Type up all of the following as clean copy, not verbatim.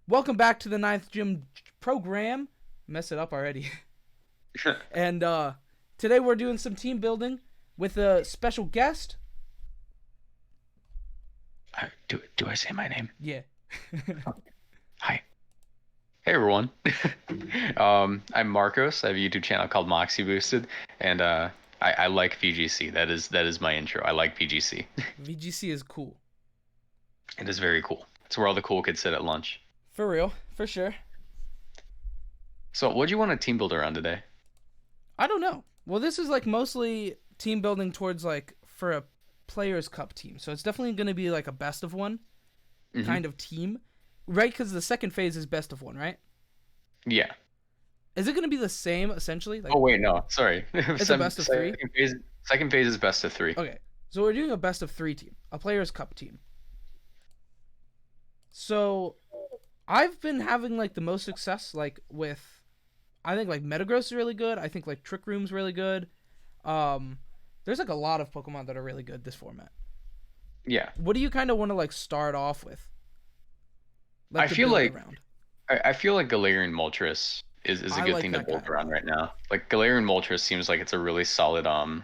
Welcome back to the Ninth Gym program. Mess it up already. And today we're doing some team building with a special guest. Do I say my name? Yeah. Hi. Hey everyone. I'm Marcos. I have a YouTube channel called MoxieBoosted, and I like VGC. That is my intro. I like VGC. VGC is cool. It is very cool. It's where all the cool kids sit at lunch. For real. For sure. So, what do you want a team builder on today? I don't know. Well, this is like mostly team building towards like for a Players Cup team. So it's definitely going to be like a best of one Hmm. kind of team. Right? Because the second phase is best of one, right? Yeah. Is it going to be the same essentially? Oh Like wait, no, sorry. it's a best of three? Second phase is best of three. Okay. So we're doing a best of three team, a Players Cup team. So I've been having like the most success like with I think like Metagross is really good. I think like Trick Room's really good. Um there's like a lot of Pokemon that are really good this format. Yeah. What do you kind of want to like start off with? I Like to feel build like around. I feel like Galarian Moltres is a I good like thing to that guy build a around lot. right now. Like Galarian Moltres seems like it's a really solid option.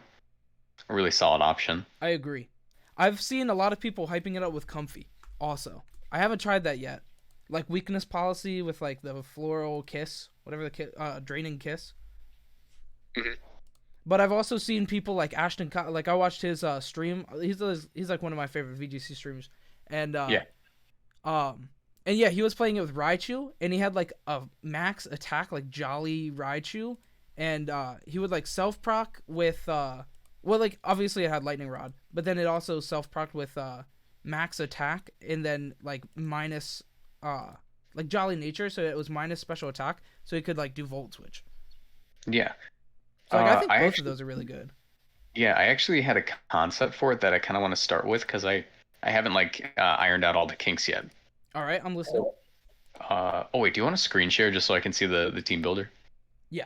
I agree. I've seen a lot of people hyping it up with Comfy also. I haven't tried that yet. Like weakness policy with like the floral kiss, whatever draining kiss. Mhm. But I've also seen people like like I watched his stream. He's like one of my favorite VGC streamers, and Yeah. um and yeah, he was playing it with Raichu, and he had like a max attack like Jolly Raichu, and he would like self proc with well, like obviously it had Lightning Rod, but then it also self proc with max attack, and then like minus like Jolly Nature, so it was minus special attack, so he could like do Volt Switch. Yeah. So like I think I both of actually, those are really good. yeah, I actually had a concept for it that I kind of want to start with because I haven't like ironed out all the kinks yet. All right, I'm listening. Oh. Oh wait, do you want to screen share just so I can see the team builder? Yeah.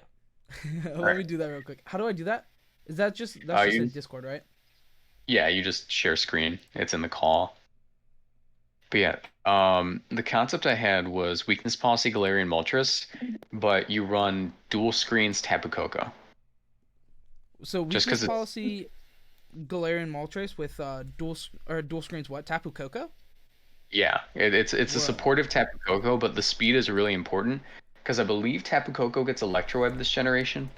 All Let right. me do that real quick. How do I do that? That's just in You Discord, right? yeah, you just share screen. It's in the call. But yeah, the concept I had was weakness policy Galarian Moltres, but you run dual screens Tapu Koko. So Just weakness because it's policy Galarian Moltres with dual screens what? Tapu Koko? yeah, it's a Whoa. supportive Tapu Koko, but the speed is really important because I believe Tapu Koko gets Electro Web this generation.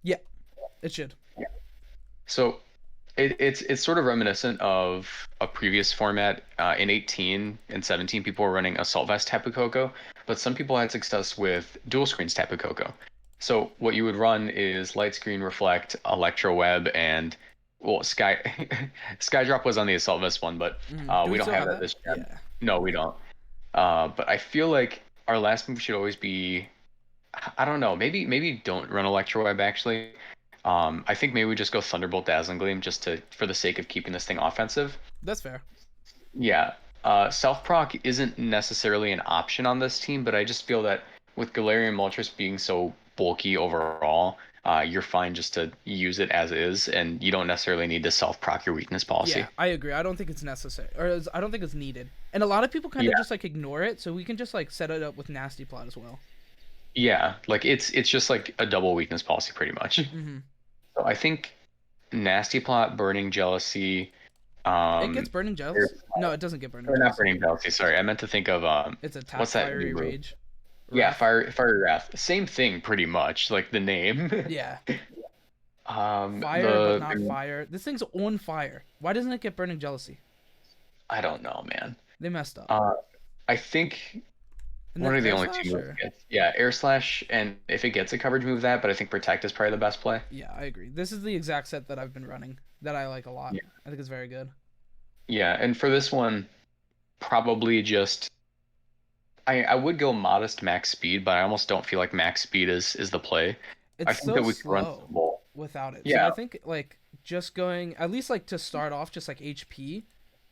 Yeah, it should. So it's sort of reminiscent of a previous format. In 18 and 17, people were running Assault Vest Tapu Koko, but some people had success with dual screens Tapu Koko. So what you would run is Light Screen, Reflect, Electro Web, and well, Sky Skydrop was on the Assault Vest one, but Do we we don't still have have that that? this gen. Yeah. No, we don't. But I feel like our last move should always be, I don't know, maybe don't run Electro Web actually. I think maybe we just go Thunderbolt Dazzling Gleam just to for the sake of keeping this thing offensive. That's fair. Yeah. Self proc isn't necessarily an option on this team, but I just feel that with Galarian Moltres being so bulky overall, you're fine just to use it as is, and you don't necessarily need to self proc your weakness policy. Yeah, I agree. I don't think it's necessary, I don't think it's needed. And a lot of people kind of Yeah. just like ignore it, so we can just like set it up with Nasty Plot as well. Yeah, like it's just like a double weakness policy pretty much. Mm-hmm. So I think Nasty Plot, Burning Jealousy, It gets um, Burning Jealousy. No, it doesn't get Burning or not Jealousy. Burning Jealousy, sorry. I meant to think of It's a tap what's that new Fiery move? Rage, Yeah, Wrath. Fire Wrath. Same thing pretty much, like the name. Yeah, fire but not The fire. This thing's on fire. Why doesn't it get Burning Jealousy? I don't know, man. They messed up. Uh I think And one then of the Air only two Slash moves it or gets. Yeah, Air Slash, and if it gets a coverage move that, but I think Protect is probably the best play. yeah, I agree. This is the exact set that I've been running that I like a lot. Yeah. I think it's very good. Yeah, and for this one, probably just I would go modest max speed, but I almost don't feel like max speed is the play. I It's think so that we could run slow some more. without it. So Yeah. I think like just going at least like to start off just like HP,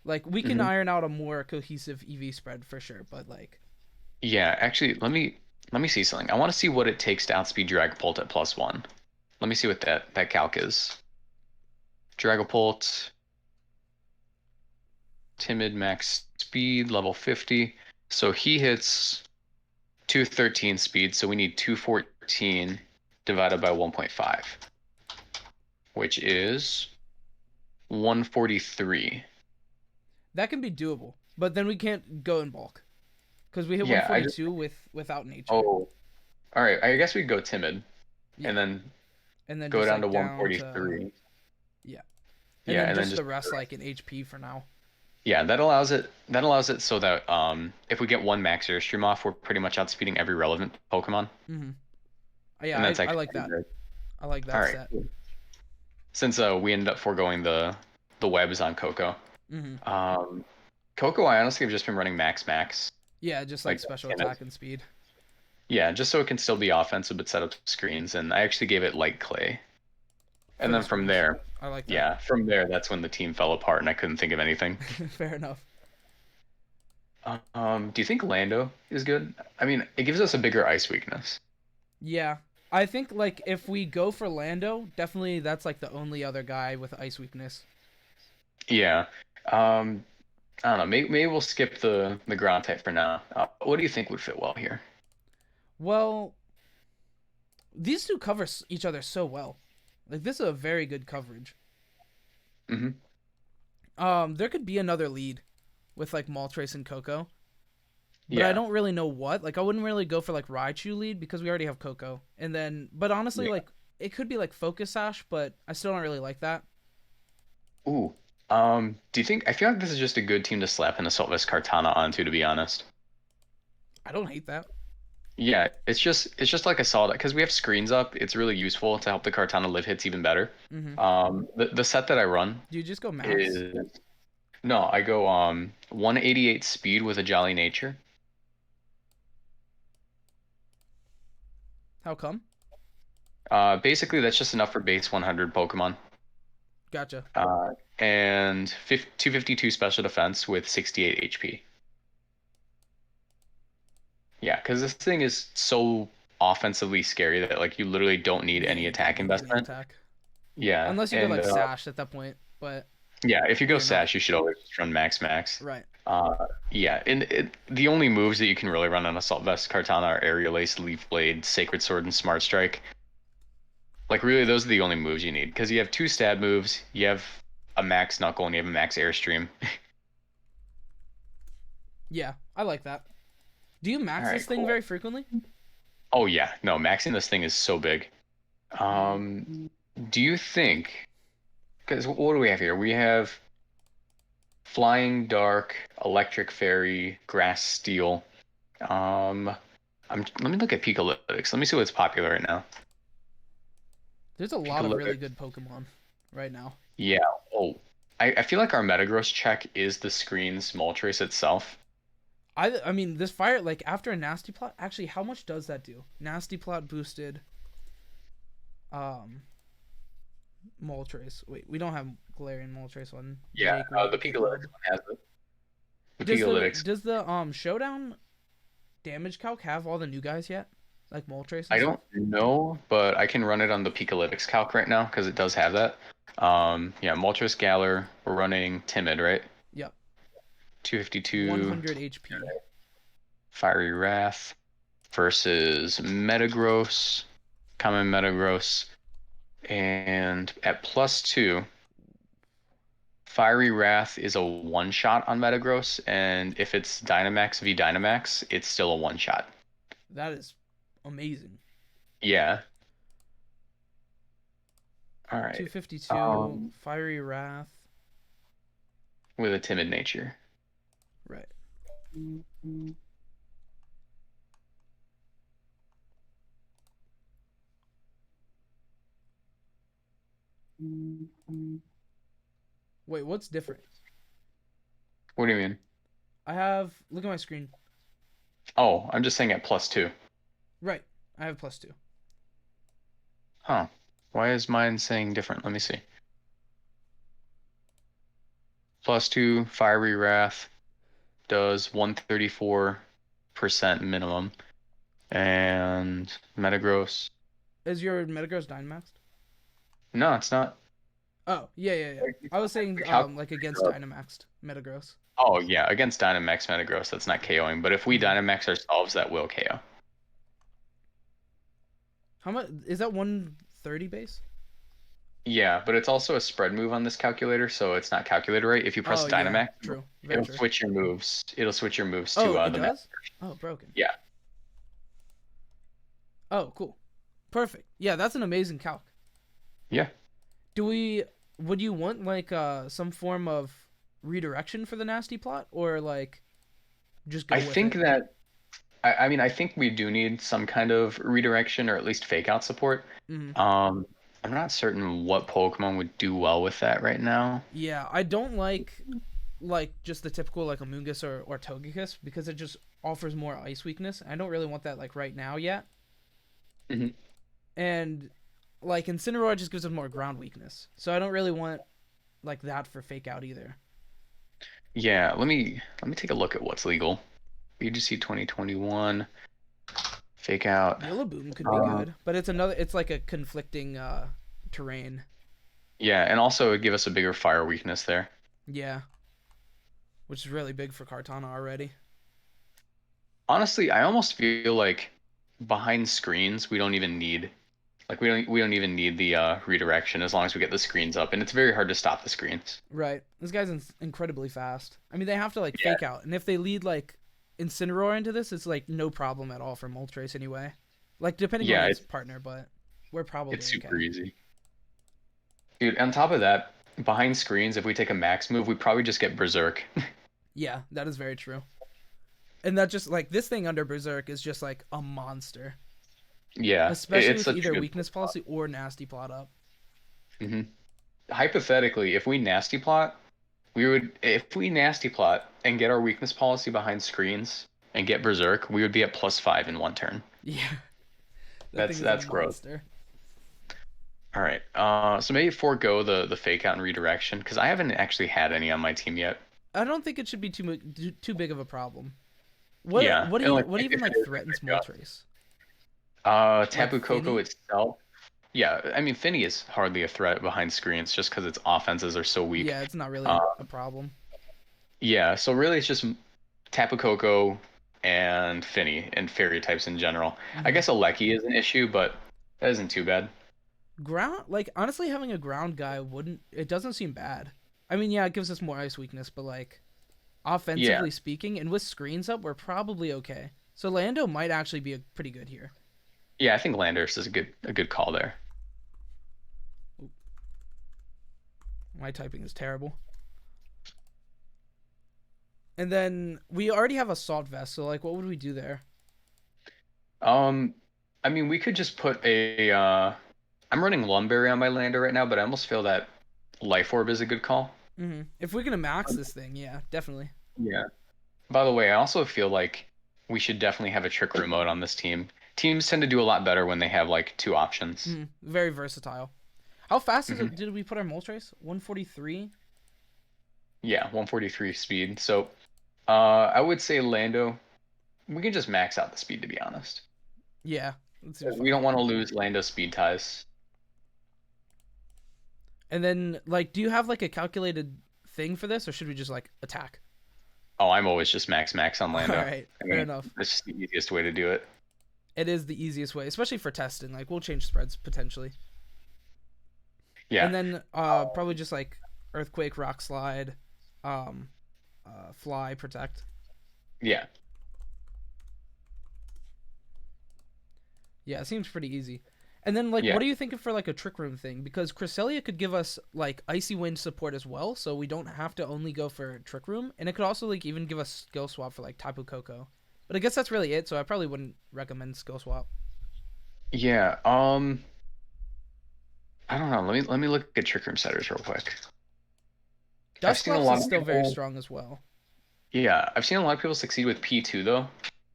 like we can Hmm. iron out a more cohesive EV spread for sure. But like Yeah, actually, let me see something. I want to see what it takes to outspeed Dragapult at +1. Let me see what that calc is. Dragapult, timid max speed, level 50. So he hits. 213 speed, so we need 214 divided by 1.5, which is 143. That can be doable, but then we can't go in bulk because we hit Yeah, I just 142 without nature. oh, all right. I guess we go timid and Yeah, then and then go just down to like down to 143. yeah, and Yeah, then and then just just the rest like in HP for now. yeah, that allows it so that if we get one max airstream off, we're pretty much outspeeding every relevant Pokemon, Mm-hmm. Yeah, and that's I actually like pretty that. good. I like All that right, set. cool. Since we ended up foregoing the webs on Coco. Mm-hmm. Um, Coco, I honestly have just been running max, Yeah, just like like special and attack and speed. yeah, just so it can still be offensive but set up screens. And I actually gave it light clay, For and the then from screens. there, I like that. yeah, from there that's when the team fell apart and I couldn't think of anything. Fair enough. Do you think Lando is good? I mean, it gives us a bigger ice weakness. Yeah. I think like if we go for Lando, definitely that's like the only other guy with ice weakness. Yeah. Um, I don't know. Maybe we'll skip the ground type for now. What do you think would fit well here? Well, these two cover each other so well. Like this is a very good coverage. Hmm. There could be another lead with like Moltres and Koko, but I Yeah. don't really know what. Like I wouldn't really go for like Raichu lead because we already have Koko. And then but honestly Yeah. like it could be like Focus Sash, but I still don't really like that. Ooh. Do you think I feel like this is just a good team to slap an Assault Vest Kartana onto, to be honest? I don't hate that. Yeah, it's just like a solid because we have screens up. It's really useful to help the Kartana live hits even better. Mm-hmm. The set that I run Do you just go max? is no, I go 188 speed with a Jolly Nature. How come? Basically that's just enough for base 100 Pokemon. Gotcha. Uh, and 252 special defense with 68 HP. Yeah, because this thing is so offensively scary that like you literally don't need Yeah, any you don't attack need any investment. attack. Yeah, Unless you go and like Sash at that point, but yeah, if you go you're not. Sash, you should always just run max. Right. Yeah, and the only moves that you can really run on Assault Vest Kartana are Aerial Ace, Leaf Blade, Sacred Sword, and Smart Strike. Like really, those are the only moves you need because you have two stab moves, you have a max Knuckle, and you have a max Airstream. Yeah, I like that. Do you All max right, this thing cool. very frequently? Oh yeah, no, maxing this thing is so big. Um, do you think? Because what do we have here? We have Flying Dark, Electric Fairy, Grass Steel. Um, let me look at Pikalytics. Let me see what's popular right now. There's a lot of really Pikalytics. good Pokemon right now. Yeah. Oh, I feel like our Metagross check is the screen's Moltres itself. I mean this fire like after a nasty plot. Actually, how much does that do? Nasty plot boosted. Um, Moltres. Wait, we don't have Galarian Moltres one. Yeah, the Jake Pikalytics Hub. one has it. The Pikalytics. Does the showdown damage calc have all the new guys yet? Like Moltres and I stuff? don't know, but I can run it on the Pikalytics calc right now because it does have that. Yeah, Moltres Galar. We're running Timid, right? Yep. 252 100 HP. Fiery Wrath versus Metagross, Common Metagross, and at +2, Fiery Wrath is a one shot on Metagross, and if it's Dynamax v Dynamax, it's still a one shot. That is amazing. Yeah. All right. 252 Fiery Wrath. With a timid nature. Right. Wait, what's different? What do you mean? I have look at my screen. Oh, I'm just saying at +2. Right. I have +2. Huh. Why is mine saying different? Let me see. +2 Fiery Wrath does 134% minimum. And Metagross. Is your Metagross Dynamaxed? No, it's not. Oh, yeah. I was saying like against Dynamaxed Metagross. Oh yeah, against Dynamax Metagross, that's not KOing. But if we Mm-hmm. Dynamax ourselves, that will KO. How much is that? 130 base? Yeah, but it's also a spread move on this calculator, so it's not calculated right. If you press Oh yeah, Dynamax, true, very it'll true. switch your moves. It'll switch your moves Oh, to it the max. does. Oh, broken. Yeah, Oh, cool. Perfect. Yeah, that's an amazing calc. yeah. Do we? Would you want like some form of redirection for the nasty plot, or like just go I with think it? that I mean I think we do need some kind of redirection or at least fake out support. Hmm. Um, I'm not certain what Pokemon would do well with that right now. Yeah, I don't like just the typical like Amoonguss or Togekiss because it just offers more ice weakness. I don't really want that like right now yet. Hmm. And like Incineroar just gives us more ground weakness. So I don't really want like that for fake out either. Yeah, let me take a look at what's legal. BGC 2021 fake out. Rillaboom could be Uh, good, but it's like a conflicting terrain. yeah, and also it'd give us a bigger fire weakness there. Yeah, which is really big for Kartana already. Honestly, I almost feel like behind screens we don't even need we don't even need the redirection as long as we get the screens up, and it's very hard to stop the screens. Right. This guy's incredibly fast. I mean, they have to like Yeah, fake out, and if they lead like Incineroar into this, it's like no problem at all for Moltres anyway. Like depending on yeah, his partner, but we're it's probably super okay. easy. Dude, on top of that, behind screens, if we take a max move, we probably just get Berserk. Yeah, that is very true. And that just like this thing under Berserk is just like a monster, Yeah, especially it's with such a either good weakness policy or nasty plot up. hmm Hypothetically, if we nasty plot, if we nasty plot and get our weakness policy behind screens and get Berserk, we would be at +5 in one turn. Yeah, that thing That's is a that's gross. monster. All right. So maybe forego the fake out and redirection because I haven't actually had any on my team yet. I don't think it should be too big of a problem. What Yeah, what do and you like what if even it like is, threatens yeah. Moltres? Like Tapu Koko Finny? itself. Yeah, I mean Finny is hardly a threat behind screens just because its offenses are so weak. Yeah, it's not really Uh, a problem. yeah, so really it's just Tapu Koko and Finny and fairy types in general. I Hmm. guess Aleki is an issue, but that isn't too bad. Ground, like honestly, having a ground guy wouldn't. It doesn't seem bad. I mean, yeah, it gives us more ice weakness, but like Yeah, offensively speaking, and with screens up, we're probably okay. So Lando might actually be a pretty good here. yeah, I think Landorus is a good call there. Oop, my typing is terrible. And then we already have assault vest, so like, what would we do there? Um, I mean we could just put a I'm running Lumberry on my lander right now, but I almost feel that Life Orb is a good call. If we're gonna max this thing, yeah, definitely. Yeah. By the way, I also feel like we should definitely have a trick room mode on this team. Teams tend to do a lot better when they have like two options. Very versatile. How fast is Hmm. it? Did we put our Moltres? 143. Yeah, 143 speed. So, I would say Lando. We can just max out the speed to be honest. Yeah, that seems We fine. don't want to lose Lando speed ties. And then, like, do you have like a calculated thing for this, or should we just like attack? Oh, I'm always just max on All Lando. right, I fair mean, enough. that's just the easiest way to do it. It is the easiest way, especially for testing. Like, we'll change spreads potentially, Yeah. and then probably just like earthquake, rock slide, um, fly, protect. Yeah. Yeah, it seems pretty easy. And then, like, Yeah. what are you thinking for like a trick room thing? Because Cresselia could give us like icy wind support as well, so we don't have to only go for trick room, and it could also like even give us skill swap for like Tapu Koko. But I guess that's really it. So I probably wouldn't recommend skill swap. Yeah. I don't know. Let me look at trick room setters real quick. I've seen a Dusclops lot is of still very people. strong as well. Yeah, I've seen a lot of people succeed with P2 though,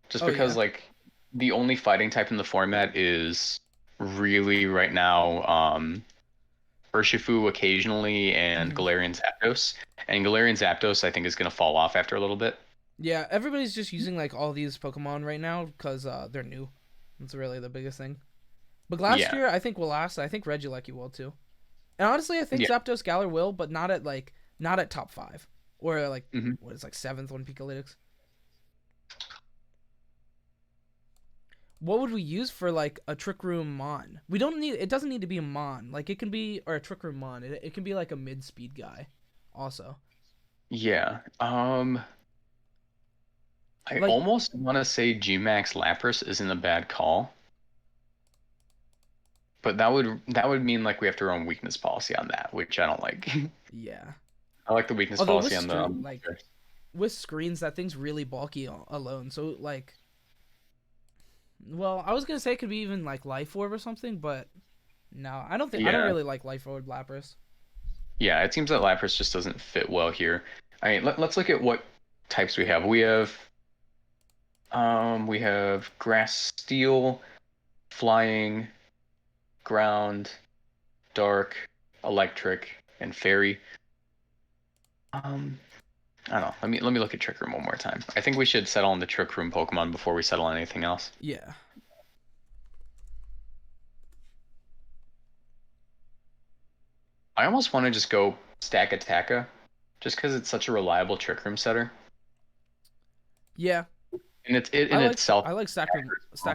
just Oh because yeah. like the only fighting type in the format is really right now Urshifu occasionally and Hmm. Galarian Zapdos. And Galarian Zapdos I think is gonna fall off after a little bit. Yeah, everybody's just using like all these Pokemon right now because they're new. That's really the biggest thing. But last Yeah. year, I think will last. I think Regieleki will too. And honestly, I think Yeah. Zapdos Galar will, but not at top five or like Hmm. what is like seventh on Pikalytics. What would we use for like a Trick Room Mon? We don't need. It doesn't need to be a Mon. Like it can be or a Trick Room Mon. It can be like a mid speed guy, also. Yeah. I Like almost want to say Gmax Lapras isn't a bad call, but that would mean like we have to run weakness policy on that, which I don't like. yeah. I like the weakness Although policy on the with screens, that thing's really bulky alone. So like, well, I was gonna say it could be even like Life Orb or something, but no, I don't think I don't Yeah. really like Life Orb Lapras. Yeah, it seems that Lapras just doesn't fit well here. I mean, let's look at what types we have. We have grass steel, flying, ground, dark, electric, and fairy. Um, I don't know. Let me look at Trick Room one more time. I think we should settle on the Trick Room Pokemon before we settle on anything else. Yeah, I almost want to just go Stakataka, just because it's such a reliable Trick Room setter, yeah. and it in itself. I like Stack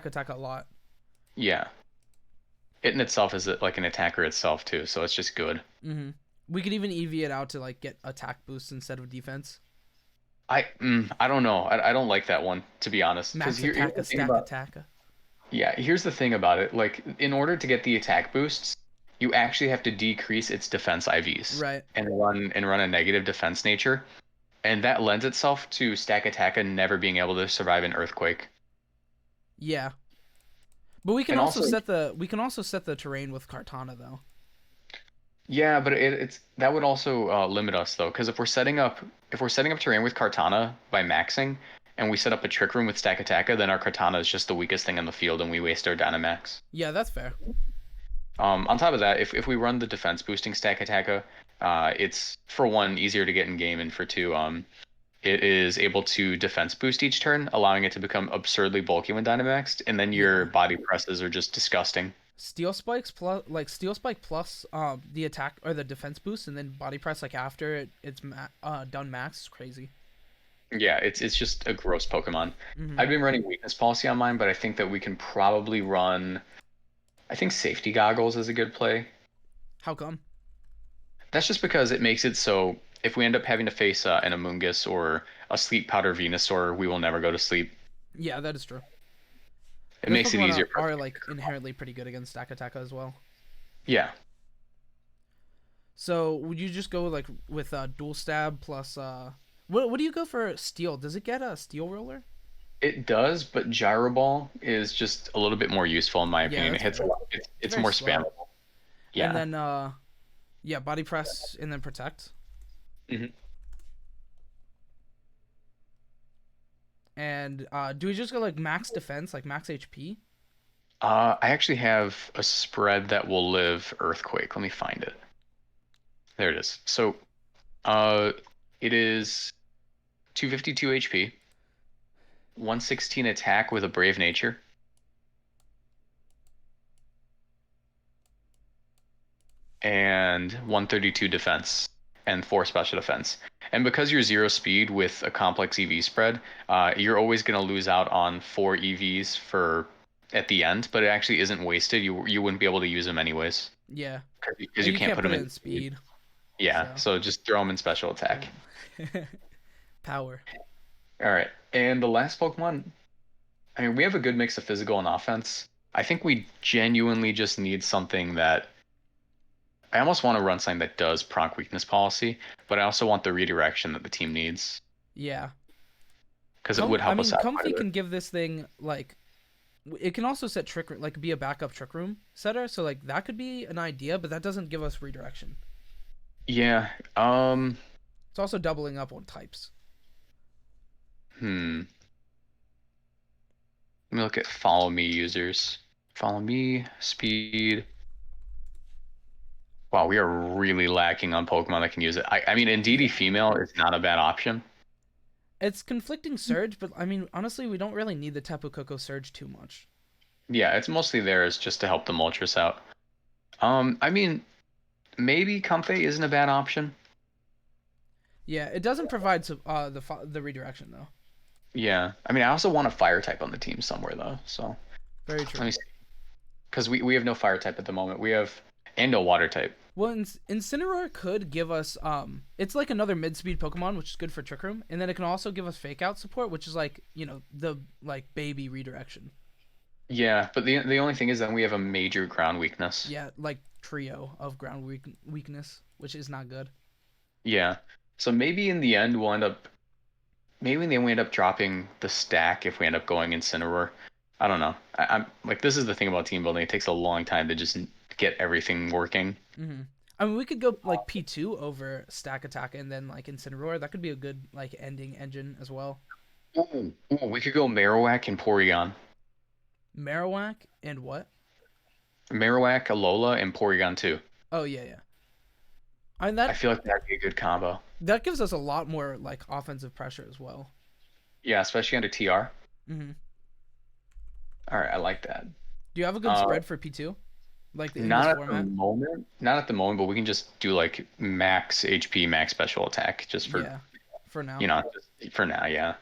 Attack a lot. Yeah, it in itself is like an attacker itself too, so it's just good. Mm-hmm. We could even EV it out to like get attack boosts instead of defense. I don't know. I don't like that one, to be honest. Because Max here's attack the a thing stack about attack. yeah, here's the thing about it. Like in order to get the attack boosts, you actually have to decrease its defense IVs Right. and run a negative defense nature, and that lends itself to Stakataka never being able to survive an earthquake. Yeah. But And also, we can also set the terrain with Kartana though. yeah, but it's that would also limit us though, because if we're setting up terrain with Kartana by maxing, and we set up a trick room with Stakataka, then our Kartana is just the weakest thing on the field, and we waste our Dynamax. Yeah, that's fair. On top of that, if we run the defense boosting Stakataka, it's for one easier to get in game, and for two, it is able to defense boost each turn, allowing it to become absurdly bulky when Dynamaxed, and then your Yeah. body presses are just disgusting. Steel Spike plus the attack or the defense boost and then body press like after done max is crazy. Yeah, it's just a gross Pokemon. Mm-hmm. I've been running weakness policy on mine, but I think that we can probably run. I think safety goggles is a good play. How come? That's just because it makes it so if we end up having to face an Amoonguss or a Sleep Powder Venusaur, we will never go to sleep. Yeah, that is true. It Those makes it Pokemon easier for us are to get like through. inherently pretty good against Stack Attack as well. Yeah. So would you just go like with dual stab plus what do you go for steel? Does it get a steel roller? It does, but Gyro Ball is just a little bit more useful in my Yeah, opinion. It that's hits a fair. lot. It's It's very more slow. spammable. And Yeah. then yeah, body press and then protect. hmm And do we just go like max defense, like max HP? I actually have a spread that will live Earthquake. Let me find it. There it is. So, uh, it is 252 HP, 116 attack with a Brave Nature, and 132 defense and 4 special defense. And because you're 0 speed with a complex EV spread, you're always going to lose out on 4 EVs for at the end, but it actually isn't wasted. You wouldn't be able to use them anyways Yeah. because you You can't can't put put them it in in speed. speed. Yeah, So so just throw them in special attack. boom. Power. All right, and the last Pokemon, I mean, we have a good mix of physical and offense. I think we genuinely just need something that I almost want to run something that does proc weakness policy, but I also want the redirection that the team needs Yeah. because it would help us out quite Comfy a bit. can give this thing like it can also set like be a backup trick room setter, so like that could be an idea, but that doesn't give us redirection. Yeah. It's also doubling up on types. Hmm. Let me look at follow me users. Follow me, speed. Wow, we are really lacking on Pokemon that can use it. I mean, Indeedee Yeah. female is not a bad option. It's conflicting surge, but I mean honestly we don't really need the Tapu Koko surge too much. Yeah, it's mostly there is just to help the Moltres out. I mean, maybe Comfey isn't a bad option. Yeah, it doesn't provide the redirection though. Yeah, I mean, I also want a fire type on the team somewhere though. So Very true. Let me see. Because we have no fire type at the moment. We have and no water type. Well, Incineroar could give us it's like another mid-speed Pokemon, which is good for Trick Room, and then it can also give us Fake Out support, which is like the like baby redirection. Yeah, but the only thing is that we have a major ground weakness. Yeah, like trio of ground weakness, which is not good. Yeah. So maybe in the end we'll end up maybe then we end up dropping the stack if we end up going Incineroar. I don't know. I'm like this is the thing about team building. It takes a long time to just get everything working. Mm-hmm. I mean, we could go like P2 over Stakataka and then like Incineroar. That could be a good like ending engine as well. Ooh, we could go Marowak and Porygon. Marowak and what? Marowak, Alola, and Porygon too. Oh yeah, yeah. I mean I that feel like that'd be a good combo. that gives us a lot more like offensive pressure as well. Yeah, especially under TR. Mm-hmm. All right, I like that. Do you have a good Uh, spread for P2? Like in this Not at the format? moment. Not at the moment, but we can just do like max HP, max special attack just for, Yeah, for now. just for now, yeah.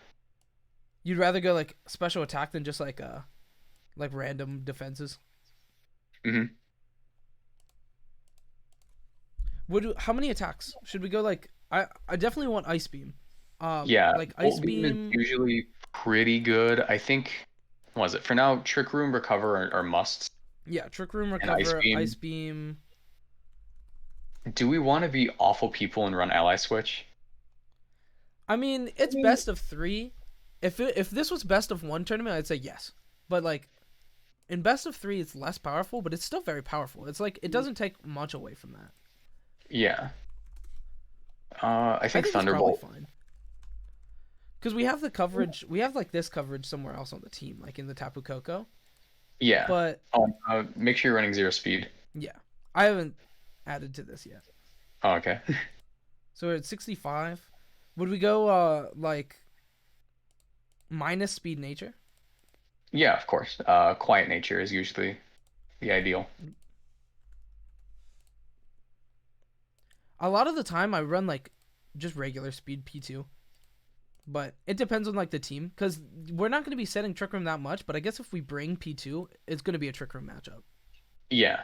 You'd rather go like special attack than just like random defenses. Hmm. How many attacks should we go? Like I definitely want Ice Beam. Yeah, Like Ice Bolt Beam is Beam. usually pretty good. I think, what was it? For now, Trick Room, Recover are musts. Yeah, Trick Room, And Ice Recover, Ice Beam. Beam. Do we want to be awful people and run Ally Switch? I mean, it's best of three. If this was best of one tournament, I'd say yes. But like in best of three, it's less powerful, but it's still very powerful. It's like it doesn't take much away from that. Yeah. I I think think it's probably Thunderbolt. fine because we have the coverage. We have like this coverage somewhere else on the team, like in the Tapu Koko. Yeah. But Make sure you're running zero speed. yeah, I haven't added to this yet. Oh, okay. So we're at 65. Would we go like minus speed nature? Yeah, of course. Quiet nature is usually the ideal. A lot of the time, I run like just regular speed P2, but it depends on like the team because we're not going to be setting Trick Room that much. But I guess if we bring P2, it's going to be a Trick Room matchup. Yeah.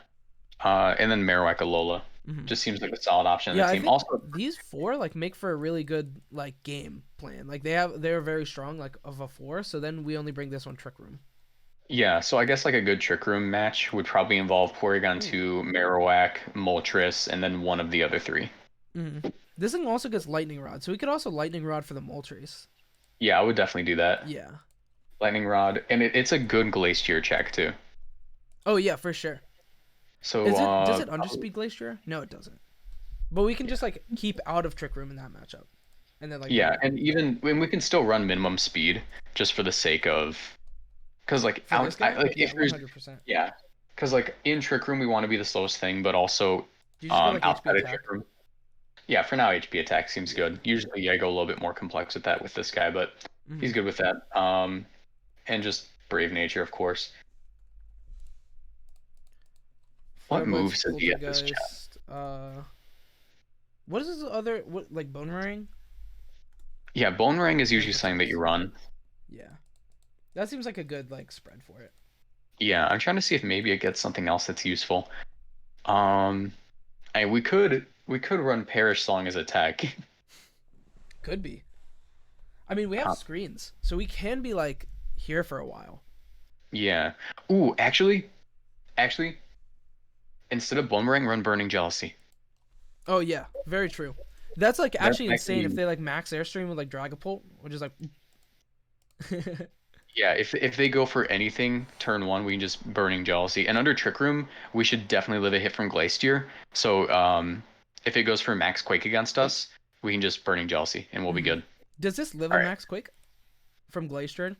And then Marowak Alola Mm-hmm. just seems like a solid option in Yeah, the I team. think Also, these four like make for a really good like game plan. Like they're very strong like of a four. So then we only bring this one Trick Room. yeah, so I guess like a good Trick Room match would probably involve Porygon Ooh. 2, Marowak, Moltres, and then one of the other three. Mm-hmm. This thing also gets Lightning Rod, so we could also Lightning Rod for the Moltres. Yeah, I would definitely do that. Yeah. Lightning Rod, and it's a good Glacier check too. Oh yeah, for sure. So, Is it does it underspeed Glacier? No, it doesn't. But we can just like keep out of Trick Room in that matchup, and then like bring yeah, it and even when we can still run minimum speed just for the sake of, because like for this guy. like Yeah, if one there's hundred percent. yeah, because like in Trick Room we want to be the slowest thing, but also Do you just go like HP outside of attack? Trick Room. Yeah, for now HP attack seems good. Usually I go a little bit more complex with that with this guy, but Mm-hmm. he's good with that. And just Brave Nature, of course. Fire What Blast, moves does he have this chat? Poltergeist. What is his other what like Bone Ring? Yeah, Bone Ring is And usually something that you Protect. run. Yeah, that seems like a good like spread for it. Yeah, I'm trying to see if maybe it gets something else that's useful. Um, we could run Perish Song as attack. Could be. I mean, we have Uh, screens, so we can be like here for a while. yeah. Ooh, actually, instead of Boomerang, run Burning Jealousy. Oh yeah, very true. That's like That actually might insane if be they like max airstream with like Dragapult, which is like Yeah, if they go for anything turn one, we can just Burning Jealousy. And under Trick Room, we should definitely live a hit from Glacier. So if it goes for Max Quake against us, we can just Burning Jealousy and we'll be Mhm. good. Does this live All a right. max quick from Glacier?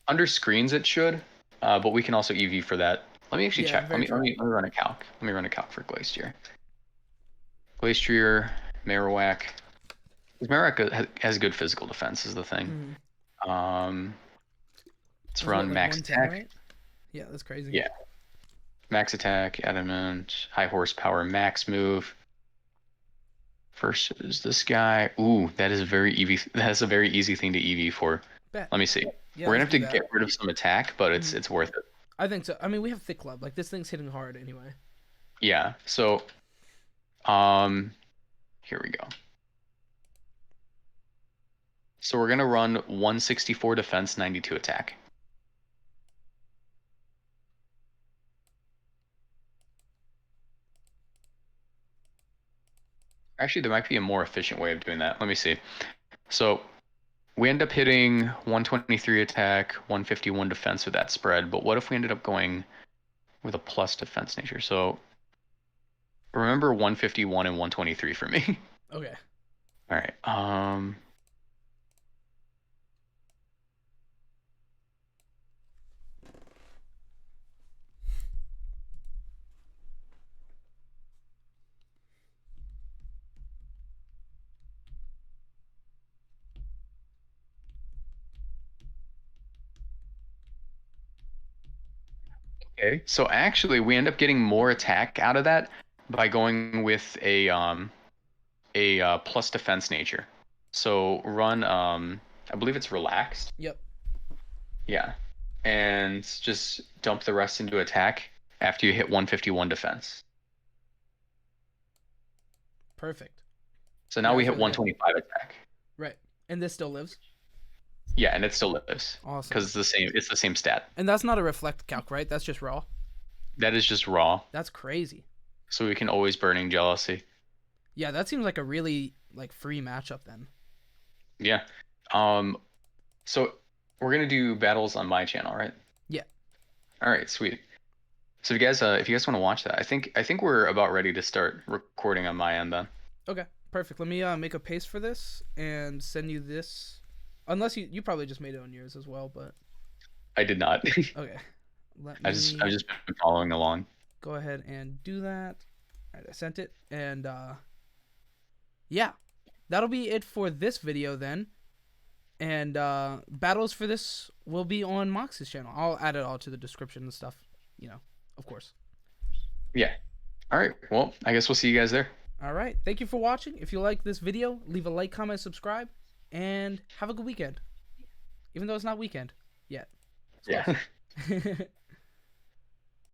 Under screens it should, but we can also EV for that. Let me actually Yeah, check. Let very me let true. me let me run a calc. Let me run a calc for Glacier. Glacier, Marowak. 'Cause Marowak has good physical defense is the thing. Mhm. Um, let's Is what run like max 110, attack. right? Yeah, that's crazy. Yeah, max attack, adamant, high horsepower, max move versus this guy. Ooh, that is a very easy. That's a very easy thing to EV for. Bet. Let me see. Yeah, We're gonna let's have do to that. get rid of some attack, but it's Mhm. it's worth it. I think so. I mean, we have thick club. Like this thing's hitting hard anyway. Yeah. So um, here we go. So we're gonna run 164 defense, 92 attack. Actually, there might be a more efficient way of doing that. Let me see. So we end up hitting 123 attack, 151 defense with that spread. But what if we ended up going with a plus defense nature? So remember 151 and 123 for me. Okay. All right. Okay. So actually, we end up getting more attack out of that by going with a plus defense nature. So run I believe it's relaxed. Yep. Yeah. And just dump the rest into attack after you hit 151 defense. Perfect. So now Yeah, we that's hit really good. 125 attack. Right. And this still lives. Yeah, and it still lives Awesome. because it's the same stat. And that's not a reflect calc, right? That's just raw. That is just raw. That's crazy. So we can always burning jealousy. Yeah, that seems like a really like free matchup then. Yeah. So we're gonna do battles on my channel, right? Yeah. All right, sweet. So if you guys want to watch that, I think we're about ready to start recording on my end then. Okay. Perfect. Let me make a paste for this and send you this. Unless you probably just made it on yours as well, but I did not. okay. Let I've me just been following along. go ahead and do that. All right, I sent it, and yeah, that'll be it for this video then. And battles for this will be on Mox's channel. I'll add it all to the description and stuff, you know, of course. Yeah. All right. Well, I guess we'll see you guys there. All right. Thank you for watching. If you like this video, leave a like, comment, subscribe, and have a good weekend. Even though it's not weekend yet. Yeah.